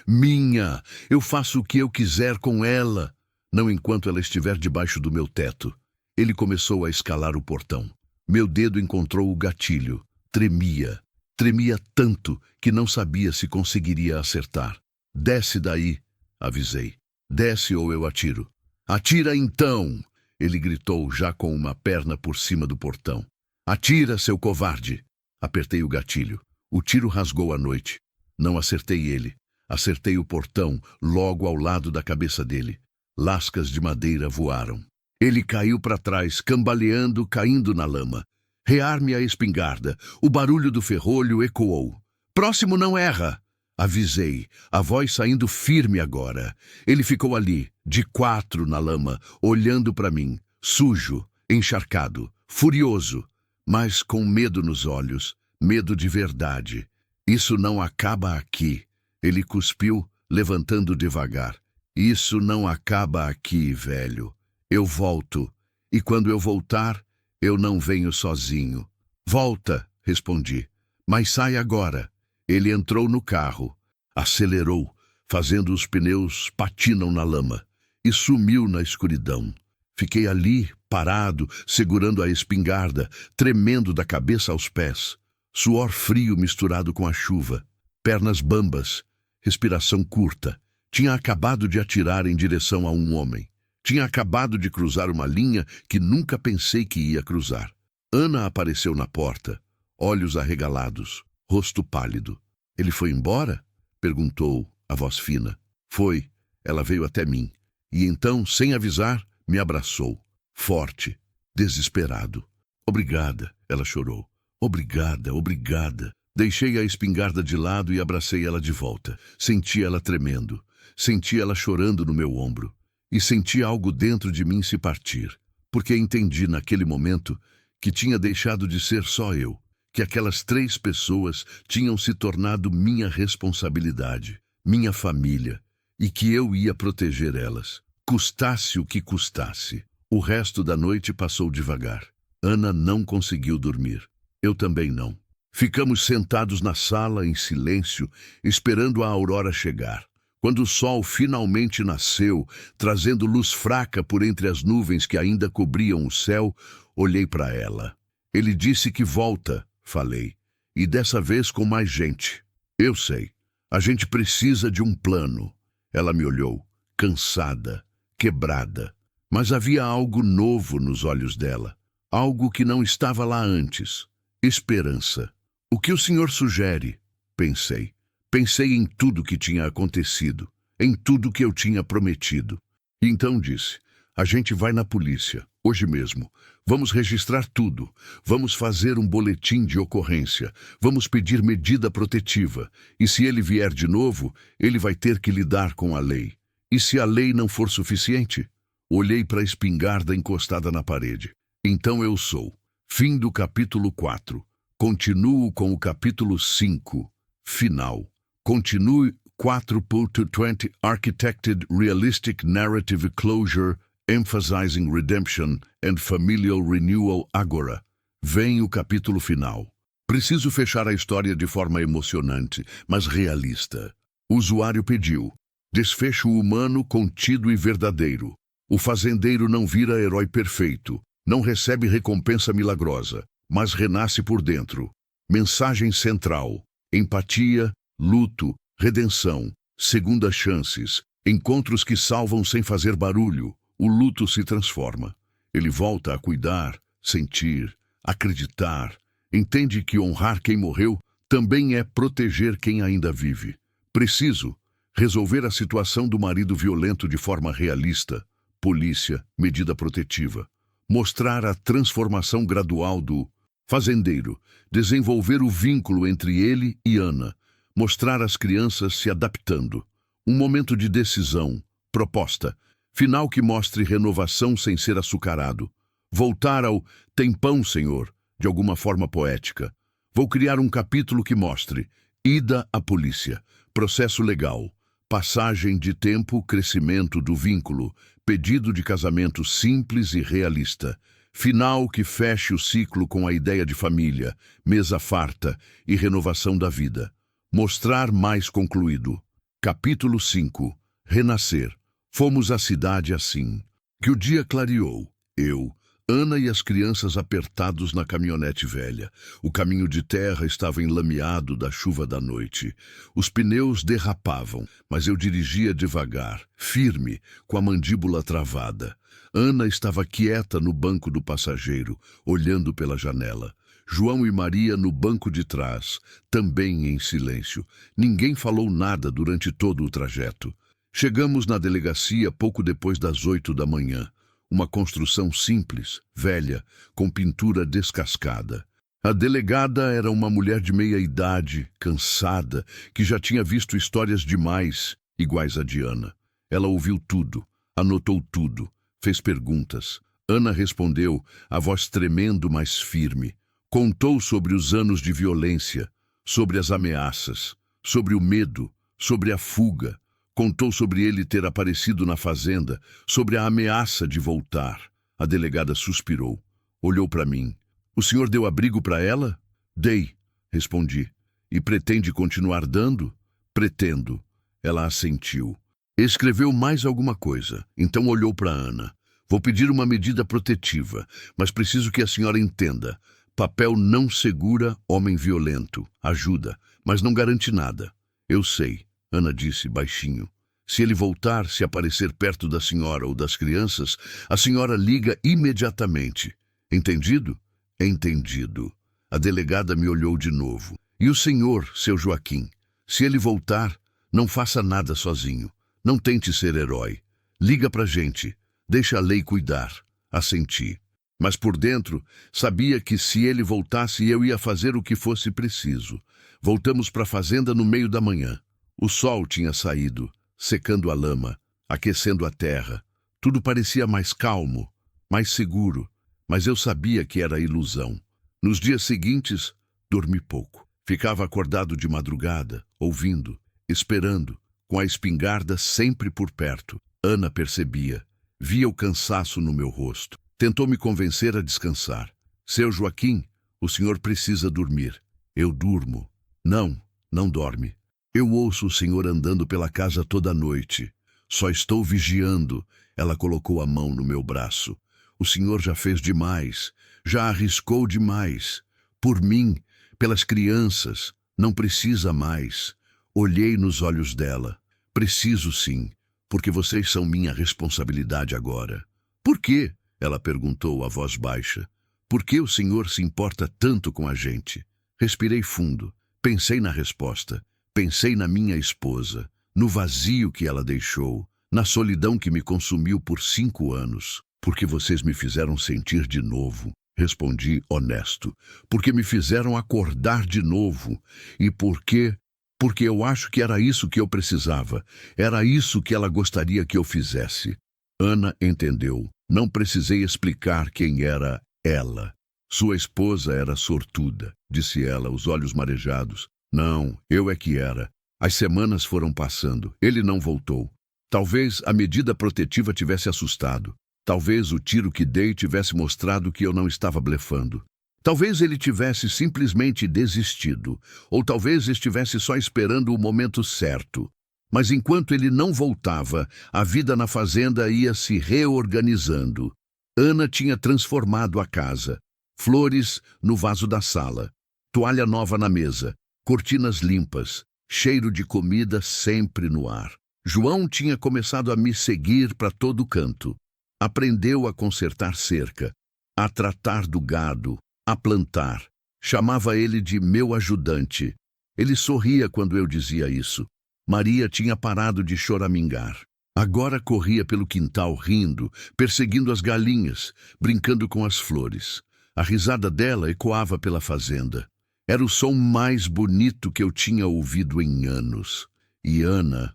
minha. Eu faço o que eu quiser com ela. Não enquanto ela estiver debaixo do meu teto. Ele começou a escalar o portão. Meu dedo encontrou o gatilho. Tremia. Tremia tanto que não sabia se conseguiria acertar. Desce daí, avisei. Desce ou eu atiro. Atira então! Ele gritou, já com uma perna por cima do portão. Atira, seu covarde! Apertei o gatilho. O tiro rasgou a noite. Não acertei ele. Acertei o portão, logo ao lado da cabeça dele. Lascas de madeira voaram. Ele caiu para trás, cambaleando, caindo na lama. Rear-me a espingarda. O barulho do ferrolho ecoou. Próximo não erra! Avisei, a voz saindo firme agora. Ele ficou ali, de quatro na lama, olhando para mim, sujo, encharcado, furioso, mas com medo nos olhos, medo de verdade. Isso não acaba aqui. Ele cuspiu, levantando devagar. Isso não acaba aqui, velho. Eu volto, e quando eu voltar, eu não venho sozinho. Volta, respondi, mas sai agora. Ele entrou no carro, acelerou, fazendo os pneus patinam na lama, e sumiu na escuridão. Fiquei ali, parado, segurando a espingarda, tremendo da cabeça aos pés. Suor frio misturado com a chuva, pernas bambas, respiração curta. Tinha acabado de atirar em direção a um homem. Tinha acabado de cruzar uma linha que nunca pensei que ia cruzar. Ana apareceu na porta, olhos arregalados, rosto pálido. Ele foi embora? Perguntou, a voz fina. Foi. Ela veio até mim. E então, sem avisar, me abraçou. Forte, desesperado. Obrigada, ela chorou. Obrigada, obrigada. Deixei a espingarda de lado e abracei ela de volta. Senti ela tremendo. Senti ela chorando no meu ombro. E senti algo dentro de mim se partir. Porque entendi naquele momento que tinha deixado de ser só eu. Que aquelas 3 pessoas tinham se tornado minha responsabilidade, minha família, e que eu ia proteger elas, custasse o que custasse. O resto da noite passou devagar. Ana não conseguiu dormir. Eu também não. Ficamos sentados na sala, em silêncio, esperando a aurora chegar. Quando o sol finalmente nasceu, trazendo luz fraca por entre as nuvens que ainda cobriam o céu, olhei para ela. Ele disse que volta. Falei, e dessa vez com mais gente. Eu sei, a gente precisa de um plano. Ela me olhou, cansada, quebrada. Mas havia algo novo nos olhos dela. Algo que não estava lá antes. Esperança. O que o senhor sugere? Pensei. Pensei em tudo que tinha acontecido, em tudo que eu tinha prometido. E então disse, a gente vai na polícia, hoje mesmo. Vamos registrar tudo. Vamos fazer um boletim de ocorrência. Vamos pedir medida protetiva. E se ele vier de novo, ele vai ter que lidar com a lei. E se a lei não for suficiente? Olhei para a espingarda encostada na parede. Então eu sou. Fim do capítulo 4. Continuo com o capítulo 5. Final. Continue 4.20 Architected Realistic Narrative Closure Emphasizing Redemption and Familial Renewal agora. Vem o capítulo final. Preciso fechar a história de forma emocionante, mas realista. O usuário pediu. Desfecho humano, contido e verdadeiro. O fazendeiro não vira herói perfeito, não recebe recompensa milagrosa, mas renasce por dentro. Mensagem central: empatia, luto, redenção, segundas chances, encontros que salvam sem fazer barulho. O luto se transforma. Ele volta a cuidar, sentir, acreditar. Entende que honrar quem morreu também é proteger quem ainda vive. Preciso resolver a situação do marido violento de forma realista. Polícia, medida protetiva. Mostrar a transformação gradual do fazendeiro. Desenvolver o vínculo entre ele e Ana. Mostrar as crianças se adaptando. Um momento de decisão. Proposta. Final que mostre renovação sem ser açucarado. Voltar ao "tem pão, Senhor", de alguma forma poética. Vou criar um capítulo que mostre ida à polícia, processo legal, passagem de tempo, crescimento do vínculo, pedido de casamento simples e realista, final que feche o ciclo com a ideia de família, mesa farta e renovação da vida. Mostrar mais concluído. Capítulo 5. Renascer. Fomos à cidade assim. Que o dia clareou. Eu, Ana e as crianças apertados na caminhonete velha. O caminho de terra estava enlameado da chuva da noite. Os pneus derrapavam, mas eu dirigia devagar, firme, com a mandíbula travada. Ana estava quieta no banco do passageiro, olhando pela janela. João e Maria no banco de trás, também em silêncio. Ninguém falou nada durante todo o trajeto. Chegamos na delegacia pouco depois das 8 da manhã. Uma construção simples, velha, com pintura descascada. A delegada era uma mulher de meia-idade, cansada, que já tinha visto histórias demais, iguais a de Ana. Ela ouviu tudo, anotou tudo, fez perguntas. Ana respondeu, a voz tremendo, mas firme. Contou sobre os anos de violência, sobre as ameaças, sobre o medo, sobre a fuga. Contou sobre ele ter aparecido na fazenda, sobre a ameaça de voltar. A delegada suspirou. Olhou para mim. O senhor deu abrigo para ela? Dei, respondi. E pretende continuar dando? Pretendo. Ela assentiu. Escreveu mais alguma coisa. Então olhou para Ana. Vou pedir uma medida protetiva, mas preciso que a senhora entenda. Papel não segura homem violento. Ajuda, mas não garante nada. Eu sei. Ana disse baixinho. Se ele voltar, se aparecer perto da senhora ou das crianças, a senhora liga imediatamente. Entendido? Entendido. A delegada me olhou de novo. E o senhor, seu Joaquim? Se ele voltar, não faça nada sozinho. Não tente ser herói. Liga pra gente. Deixa a lei cuidar. Assenti. Mas por dentro, sabia que se ele voltasse, eu ia fazer o que fosse preciso. Voltamos para a fazenda no meio da manhã. O sol tinha saído, secando a lama, aquecendo a terra. Tudo parecia mais calmo, mais seguro, mas eu sabia que era ilusão. Nos dias seguintes, dormi pouco. Ficava acordado de madrugada, ouvindo, esperando, com a espingarda sempre por perto. Ana percebia, via o cansaço no meu rosto. Tentou me convencer a descansar. Seu Joaquim, o senhor precisa dormir. Eu durmo. Não, não dorme. Eu ouço o senhor andando pela casa toda noite. Só estou vigiando. Ela colocou a mão no meu braço. O senhor já fez demais. Já arriscou demais. Por mim, pelas crianças. Não precisa mais. Olhei nos olhos dela. Preciso sim, porque vocês são minha responsabilidade agora. Por quê? Ela perguntou a voz baixa. Por que o senhor se importa tanto com a gente? Respirei fundo. Pensei na resposta. Pensei na minha esposa, no vazio que ela deixou, na solidão que me consumiu por 5 anos. Porque vocês me fizeram sentir de novo, respondi honesto. Porque me fizeram acordar de novo. E por quê? Porque eu acho que era isso que eu precisava. Era isso que ela gostaria que eu fizesse. Ana entendeu. Não precisei explicar quem era ela. Sua esposa era sortuda, disse ela, os olhos marejados. Não, eu é que era. As semanas foram passando. Ele não voltou. Talvez a medida protetiva tivesse assustado. Talvez o tiro que dei tivesse mostrado que eu não estava blefando. Talvez ele tivesse simplesmente desistido, ou talvez estivesse só esperando o momento certo. Mas enquanto ele não voltava, a vida na fazenda ia se reorganizando. Ana tinha transformado a casa. Flores no vaso da sala, toalha nova na mesa, cortinas limpas, cheiro de comida sempre no ar. João tinha começado a me seguir para todo canto. Aprendeu a consertar cerca, a tratar do gado, a plantar. Chamava ele de meu ajudante. Ele sorria quando eu dizia isso. Maria tinha parado de choramingar. Agora corria pelo quintal rindo, perseguindo as galinhas, brincando com as flores. A risada dela ecoava pela fazenda. Era o som mais bonito que eu tinha ouvido em anos. E Ana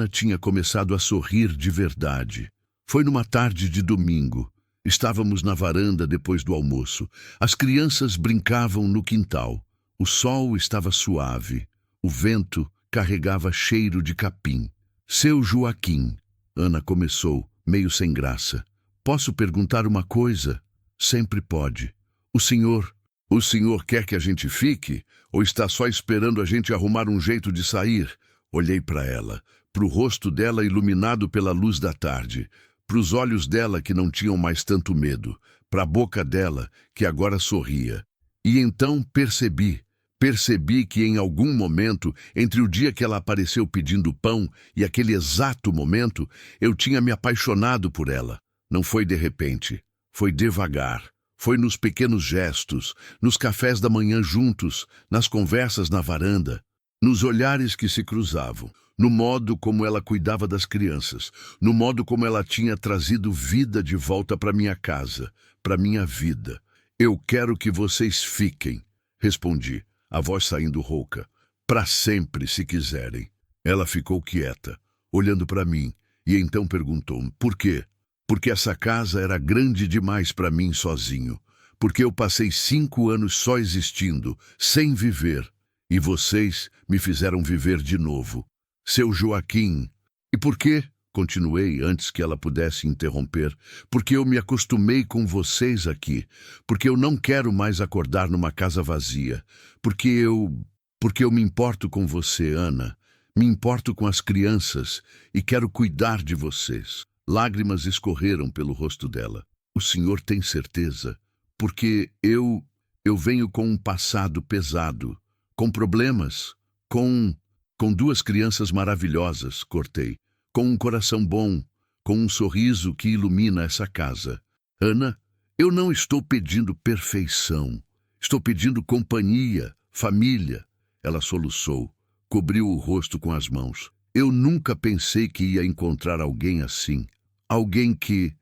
tinha começado a sorrir de verdade. Foi numa tarde de domingo. Estávamos na varanda depois do almoço. As crianças brincavam no quintal. O sol estava suave. O vento carregava cheiro de capim. Seu Joaquim, Ana começou, meio sem graça. Posso perguntar uma coisa? Sempre pode. O senhor quer que a gente fique? Ou está só esperando a gente arrumar um jeito de sair? Olhei para ela, para o rosto dela iluminado pela luz da tarde, para os olhos dela que não tinham mais tanto medo, para a boca dela que agora sorria. E então percebi que em algum momento, entre o dia que ela apareceu pedindo pão e aquele exato momento, eu tinha me apaixonado por ela. Não foi de repente, foi devagar. Foi nos pequenos gestos, nos cafés da manhã juntos, nas conversas na varanda, nos olhares que se cruzavam, no modo como ela cuidava das crianças, no modo como ela tinha trazido vida de volta para minha casa, para minha vida. Eu quero que vocês fiquem, respondi, a voz saindo rouca. Para sempre, se quiserem. Ela ficou quieta, olhando para mim, e então perguntou-me, por quê? Porque essa casa era grande demais para mim sozinho. Porque eu passei 5 anos só existindo, sem viver. E vocês me fizeram viver de novo. Seu Joaquim. E por quê? Continuei antes que ela pudesse interromper. Porque eu me acostumei com vocês aqui. Porque eu não quero mais acordar numa casa vazia. Porque eu me importo com você, Ana. Me importo com as crianças e quero cuidar de vocês. Lágrimas escorreram pelo rosto dela. O senhor tem certeza? Porque eu venho com um passado pesado, com problemas, com 2 crianças maravilhosas, cortei, com um coração bom, com um sorriso que ilumina essa casa. Ana, eu não estou pedindo perfeição, estou pedindo companhia, família. Ela soluçou, cobriu o rosto com as mãos. Eu nunca pensei que ia encontrar alguém assim. Alguém que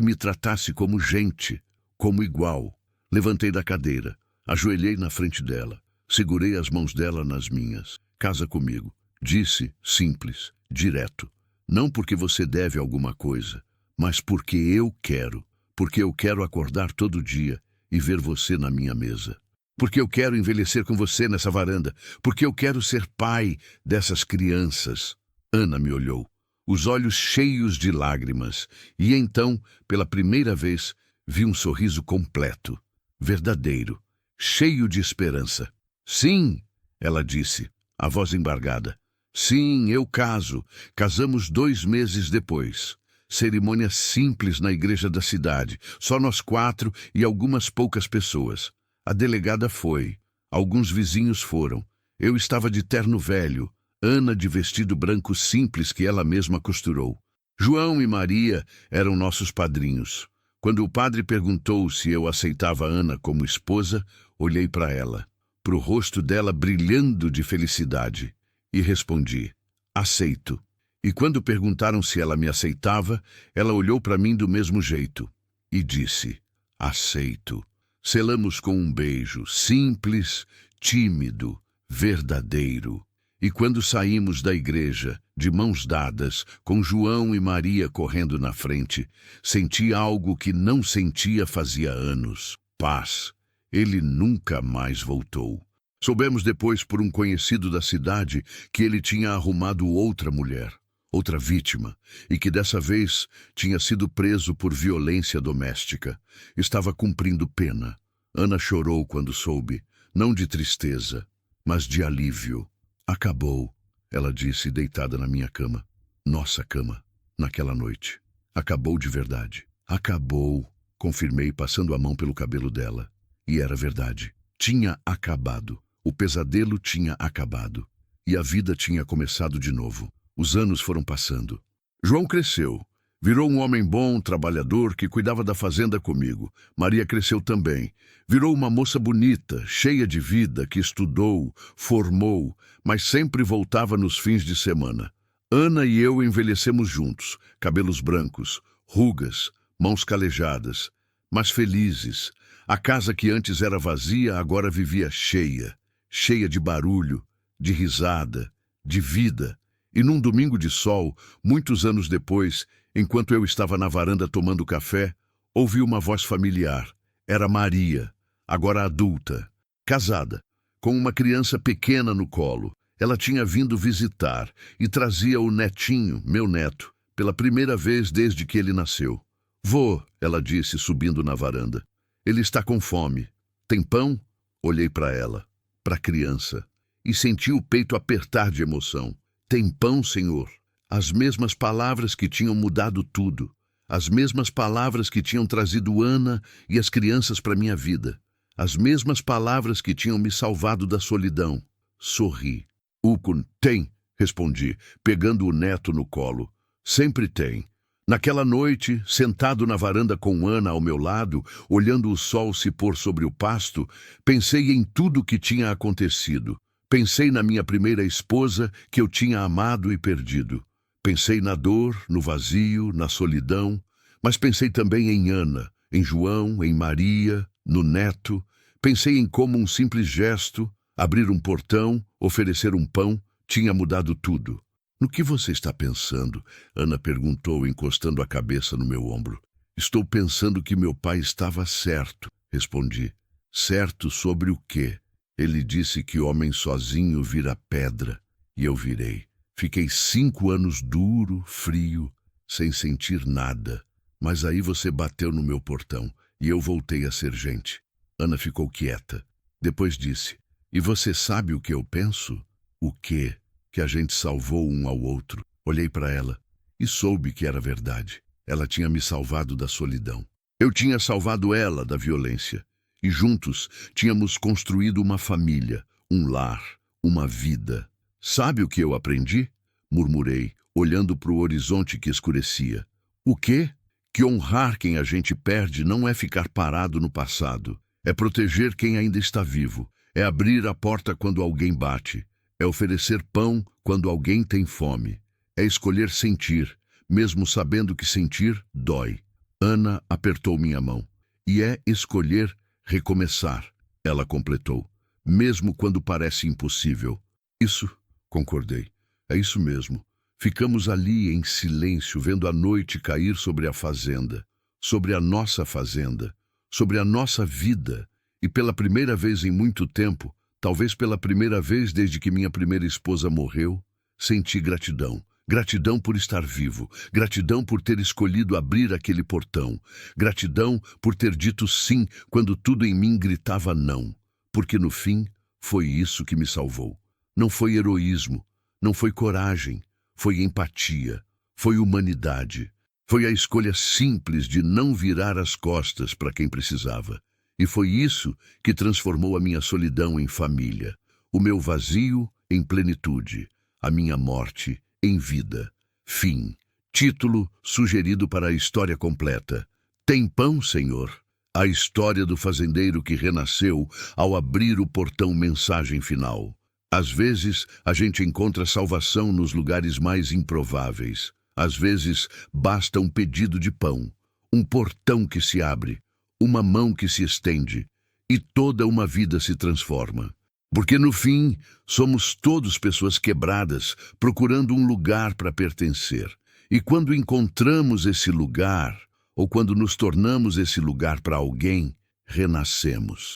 me tratasse como gente, como igual. Levantei da cadeira, ajoelhei na frente dela, segurei as mãos dela nas minhas. Casa comigo, disse, simples, direto. Não porque você deve alguma coisa, mas porque eu quero acordar todo dia e ver você na minha mesa. Porque eu quero envelhecer com você nessa varanda, porque eu quero ser pai dessas crianças. Ana me olhou, os olhos cheios de lágrimas, e então, pela primeira vez, vi um sorriso completo, verdadeiro, cheio de esperança. Sim, ela disse, a voz embargada. Sim, eu caso. Casamos 2 meses depois. Cerimônia simples na igreja da cidade, só nós 4 e algumas poucas pessoas. A delegada foi, alguns vizinhos foram. Eu estava de terno velho, Ana de vestido branco simples que ela mesma costurou. João e Maria eram nossos padrinhos. Quando o padre perguntou se eu aceitava Ana como esposa, olhei para ela, para o rosto dela brilhando de felicidade, e respondi, aceito. E quando perguntaram se ela me aceitava, ela olhou para mim do mesmo jeito e disse, aceito. Selamos com um beijo, simples, tímido, verdadeiro. E quando saímos da igreja, de mãos dadas, com João e Maria correndo na frente, senti algo que não sentia fazia anos. Paz. Ele nunca mais voltou. Soubemos depois por um conhecido da cidade que ele tinha arrumado outra mulher. outra vítima, e que dessa vez tinha sido preso por violência doméstica. Estava cumprindo pena. Ana chorou quando soube, não de tristeza, mas de alívio. Acabou, ela disse, deitada na minha cama. Nossa cama, naquela noite. Acabou de verdade. Acabou, confirmei, passando a mão pelo cabelo dela. E era verdade. Tinha acabado. O pesadelo tinha acabado. E a vida tinha começado de novo. Os anos foram passando. João cresceu. Virou um homem bom, trabalhador, que cuidava da fazenda comigo. Maria cresceu também. Virou uma moça bonita, cheia de vida, que estudou, formou, mas sempre voltava nos fins de semana. Ana e eu envelhecemos juntos, cabelos brancos, rugas, mãos calejadas, mas felizes. A casa que antes era vazia agora vivia cheia, cheia de barulho, de risada, de vida. E num domingo de sol, muitos anos depois, enquanto eu estava na varanda tomando café, ouvi uma voz familiar. Era Maria, agora adulta, casada, com uma criança pequena no colo. Ela tinha vindo visitar e trazia o netinho, meu neto, pela primeira vez desde que ele nasceu. Vô, ela disse, subindo na varanda. Ele está com fome. Tem pão? Olhei para ela, para a criança, e senti o peito apertar de emoção. Tem pão, Senhor? As mesmas palavras que tinham mudado tudo. As mesmas palavras que tinham trazido Ana e as crianças para minha vida. As mesmas palavras que tinham me salvado da solidão. Sorri. Ukun, tem, respondi, pegando o neto no colo. Sempre tem. Naquela noite, sentado na varanda com Ana ao meu lado, olhando o sol se pôr sobre o pasto, pensei em tudo o que tinha acontecido. Pensei na minha primeira esposa, que eu tinha amado e perdido. Pensei na dor, no vazio, na solidão, mas pensei também em Ana, em João, em Maria, no neto. Pensei em como um simples gesto, abrir um portão, oferecer um pão, tinha mudado tudo. No que você está pensando? Ana perguntou, encostando a cabeça no meu ombro. Estou pensando que meu pai estava certo, respondi. Certo sobre o quê? Ele disse que homem sozinho vira pedra, e eu virei. Fiquei 5 anos duro, frio, sem sentir nada. Mas aí você bateu no meu portão, e eu voltei a ser gente. Ana ficou quieta. Depois disse, e você sabe o que eu penso? O quê? Que a gente salvou um ao outro. Olhei para ela, e soube que era verdade. Ela tinha me salvado da solidão. Eu tinha salvado ela da violência. E juntos tínhamos construído uma família, um lar, uma vida. Sabe o que eu aprendi? Murmurei, olhando para o horizonte que escurecia. O quê? Que honrar quem a gente perde não é ficar parado no passado. É proteger quem ainda está vivo. É abrir a porta quando alguém bate. É oferecer pão quando alguém tem fome. É escolher sentir, mesmo sabendo que sentir dói. Ana apertou minha mão. E é escolher recomeçar, ela completou, mesmo quando parece impossível. Isso, concordei, é isso mesmo. Ficamos ali em silêncio, vendo a noite cair sobre a fazenda, sobre a nossa fazenda, sobre a nossa vida, e pela primeira vez em muito tempo, talvez pela primeira vez desde que minha primeira esposa morreu, senti gratidão. Gratidão por estar vivo, gratidão por ter escolhido abrir aquele portão, gratidão por ter dito sim quando tudo em mim gritava não, porque no fim foi isso que me salvou. Não foi heroísmo, não foi coragem, foi empatia, foi humanidade, foi a escolha simples de não virar as costas para quem precisava. E foi isso que transformou a minha solidão em família, o meu vazio em plenitude, a minha morte em vida. Fim. Título sugerido para a história completa. Tem pão, Senhor? A história do fazendeiro que renasceu ao abrir o portão. Mensagem final. Às vezes, a gente encontra salvação nos lugares mais improváveis. Às vezes, basta um pedido de pão, um portão que se abre, uma mão que se estende, e toda uma vida se transforma. Porque no fim, somos todos pessoas quebradas, procurando um lugar para pertencer. E quando encontramos esse lugar, ou quando nos tornamos esse lugar para alguém, renascemos.